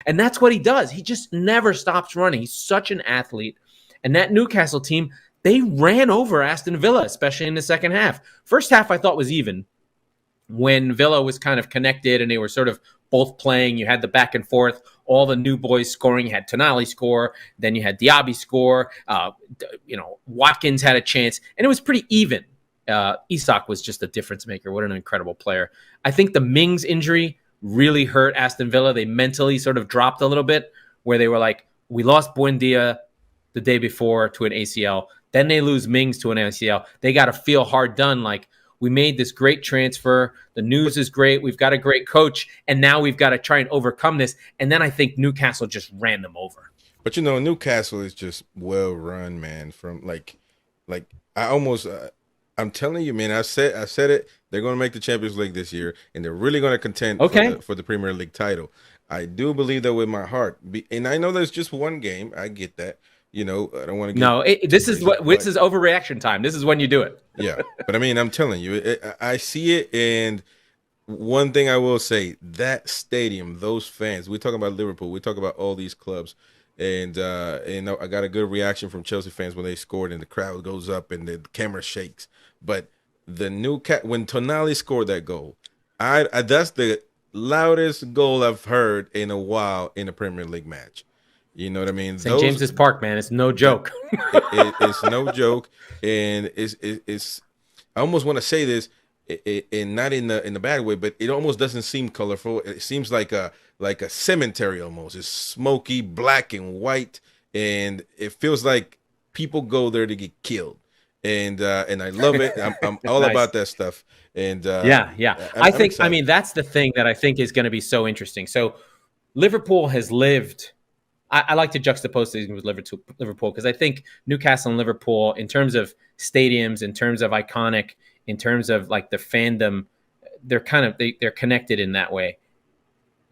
And that's what he does. He just never stops running. He's such an athlete. And that Newcastle team, they ran over Aston Villa, especially in the second half. First half I thought was even when Villa was kind of connected and they were sort of both playing. You had the back and forth, all the new boys scoring. You had Tonali score, then you had Diaby score. Watkins had a chance, and it was pretty even. Isak was just a difference maker. What an incredible player. I think the Mings injury really hurt Aston Villa. They mentally sort of dropped a little bit, where they were like, we lost Buendia the day before to an ACL. Then they lose Mings to an ACL. They got to feel hard done, like, we made this great transfer. The news is great. We've got a great coach. And now we've got to try and overcome this. And then I think Newcastle just ran them over. But, Newcastle is just well run, man. From I'm telling you, man, I said it. They're going to make the Champions League this year, and they're really going to contend for the Premier League title. I do believe that with my heart. And I know there's just one game. I get that. I don't want to get... No, this is overreaction time. This is when you do it. Yeah, but I mean, I'm telling you, I see it, and one thing I will say, that stadium, those fans, we talk about Liverpool, we talk about all these clubs, and I got a good reaction from Chelsea fans when they scored, and the crowd goes up, and the camera shakes. But when Tonali scored that goal, that's the loudest goal I've heard in a while in a Premier League match. You know what I mean? St. James's Park, man. It's no joke. It's no joke, and it's. I almost want to say this, and not in the bad way, but it almost doesn't seem colorful. It seems like a cemetery almost. It's smoky, black and white, and it feels like people go there to get killed. And I love it. I'm all nice. About that stuff. And yeah. I think excited. I mean, that's the thing that I think is going to be so interesting. So Liverpool has lived. I like to juxtapose these with Liverpool because I think Newcastle and Liverpool, in terms of stadiums, in terms of iconic, in terms of like the fandom, they're they're connected in that way.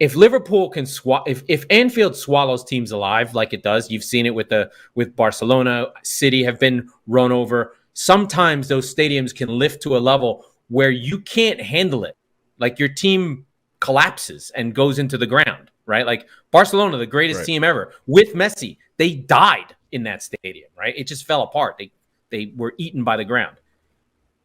If Liverpool can if Anfield swallows teams alive like it does, you've seen it with Barcelona, City have been run over. Sometimes those stadiums can lift to a level where you can't handle it. Like your team collapses and goes into the ground. Right? Like Barcelona, the greatest team ever with Messi, they died in that stadium, right? It just fell apart. They were eaten by the ground.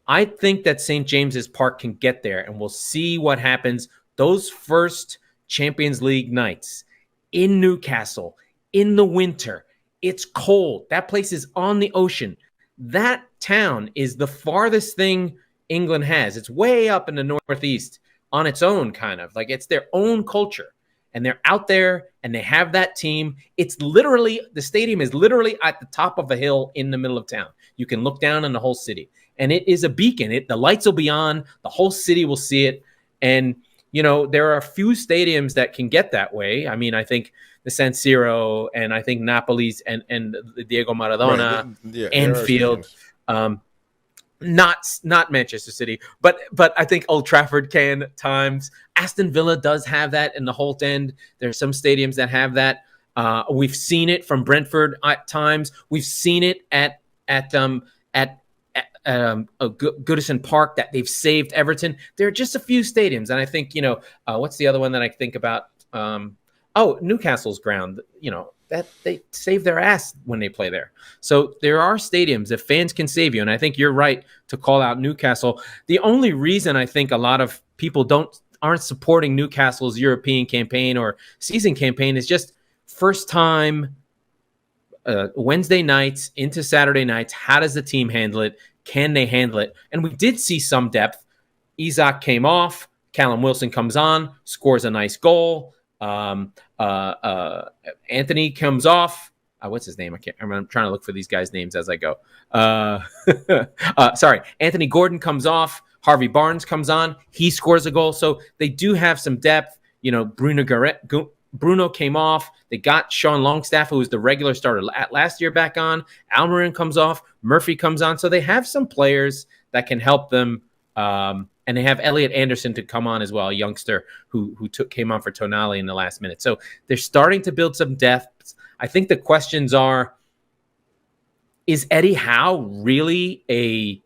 I think that St. James's Park can get there, and we'll see what happens. Those first Champions League nights in Newcastle in the winter, it's cold. That place is on the ocean. That town is the farthest thing England has. It's way up in the northeast on its own, kind of like it's their own culture. And they're out there and they have that team. The stadium is literally at the top of a hill in the middle of town. You can look down on the whole city. And it is a beacon. The lights will be on. The whole city will see it. And, there are a few stadiums that can get that way. I mean, I think the San Siro and I think Napoli's and the Diego Maradona, Anfield. Not Manchester City, but I think Old Trafford can at times. Aston Villa does have that in the Holt End. There are some stadiums that have that. We've seen it from Brentford at times. We've seen it at Goodison Park that they've saved Everton. There are just a few stadiums, and I think what's the other one that I think about? Newcastle's ground. That they save their ass when they play there. So there are stadiums that fans can save you. And I think you're right to call out Newcastle. The only reason I think a lot of people aren't supporting Newcastle's European campaign or season campaign is just first time Wednesday nights into Saturday nights. How does the team handle it? Can they handle it? And we did see some depth. Isak came off. Callum Wilson comes on, scores a nice goal. Anthony comes off. What's his name? I'm trying to look for these guys' names as I go. Sorry. Anthony Gordon comes off. Harvey Barnes comes on. He scores a goal. So they do have some depth. Bruno came off. They got Sean Longstaff, who was the regular starter last year, back on. Almiron comes off. Murphy comes on. So they have some players that can help them. And they have Elliot Anderson to come on as well, a youngster who came on for Tonali in the last minute. So they're starting to build some depth. I think the questions are, is Eddie Howe really a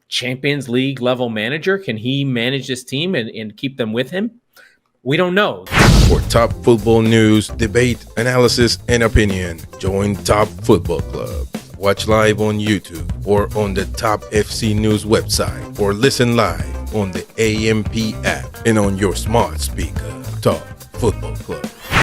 Champions League level manager? Can he manage this team and keep them with him? We don't know. For top football news, debate, analysis, and opinion, join Top Football Club. Watch live on YouTube or on the Top FC News website, or listen live on the AMP app and on your smart speaker. Top Football Club.